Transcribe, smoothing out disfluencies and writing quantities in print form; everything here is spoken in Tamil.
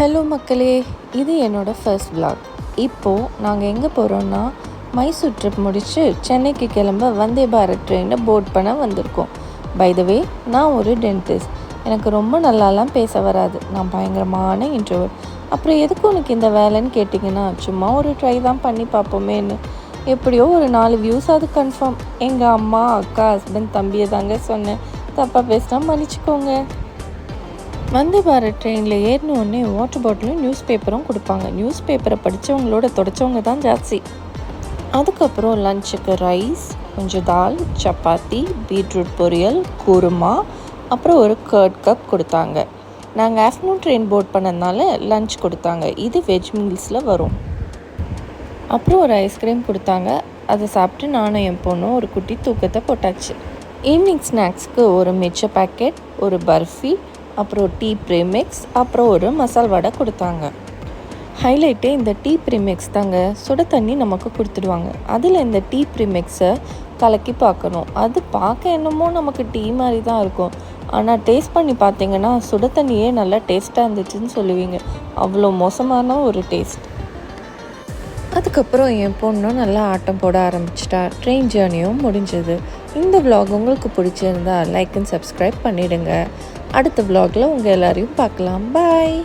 ஹலோ மக்களே, இது என்னோடய ஃபர்ஸ்ட் vlog. இப்போது நாங்கள் எங்கே போகிறோன்னா மைசூர் ட்ரிப் முடித்து சென்னைக்கு கிளம்ப வந்தே பாரத் ட்ரெயினில் போர்ட் பண்ண வந்திருக்கோம். பை த வே, நான் ஒரு டென்டிஸ்ட். எனக்கு ரொம்ப நல்லாலாம் பேச வராது. நான் பயங்கரமான இன்ட்ரோவர்ட். அப்புறம் எதுக்கு உனக்கு இந்த வேலைன்னு கேட்டிங்கன்னா, சும்மா ஒரு ட்ரை தான் பண்ணி பார்ப்போமேன்னு. எப்படியோ ஒரு 4 வியூஸ் அது கன்ஃபார்ம். எங்கள் அம்மா, அக்கா, ஹஸ்பண்ட், தம்பியை தாங்க சொன்னேன். தப்பாக பேசினா மன்னிச்சிக்கோங்க. வந்தே பாரத் ட்ரெயினில் ஏறினோடனே வாட்டர் பாட்டிலும் நியூஸ் பேப்பரும் கொடுப்பாங்க. நியூஸ் பேப்பரை படித்தவங்களோட தொடச்சவங்க தான் ஜாஸ்தி. அதுக்கப்புறம் லஞ்சுக்கு ரைஸ், கொஞ்சம் தால், சப்பாத்தி, பீட்ரூட் பொரியல், குருமா, அப்புறம் ஒரு கர்ட் கப் கொடுத்தாங்க. நாங்கள் ஆஃப்டர்நூன் ட்ரெயின் போர்ட் பண்ணதுனால லஞ்ச் கொடுத்தாங்க. இது வெஜ் மீல்ஸில் வரும். அப்புறம் ஒரு ஐஸ்கிரீம் கொடுத்தாங்க. அதை சாப்பிட்டு நானும் என் பொண்ணும் ஒரு குட்டி தூக்கத்தை போட்டாச்சு. ஈவினிங் ஸ்நாக்ஸ்க்கு ஒரு மிச்ச பேக்கெட், ஒரு பர்ஃபி, அப்புறம் டீ ப்ரீமிக்ஸ், அப்புறம் ஒரு மசால் வடை கொடுத்தாங்க. ஹைலைட்டே இந்த டீ ப்ரீமிக்ஸ் தாங்க. சுட தண்ணி நமக்கு கொடுத்துடுவாங்க. அதில் இந்த டீ ப்ரீமிக்ஸை கலக்கி பார்க்கணும். அது பார்க்க என்னமோ நமக்கு டீ மாதிரி தான் இருக்கும். ஆனால் டேஸ்ட் பண்ணி பார்த்தீங்கன்னா சுட தண்ணியே நல்லா டேஸ்ட்டாக இருந்துச்சுன்னு சொல்லுவீங்க. அவ்வளோ மோசமான ஒரு டேஸ்ட். அதுக்கப்புறம் என் பொண்ணும் நல்லா ஆட்டம் போட ஆரம்பிச்சிட்டா. ட்ரெயின் ஜேர்னியும் முடிஞ்சது. இந்த vlog உங்களுக்கு பிடிச்சிருந்தா லைக் அண்ட் சப்ஸ்கிரைப் பண்ணிவிடுங்க. அடுத்த vlogல உங்கள் எல்லாரையும் பார்க்கலாம். பாய்.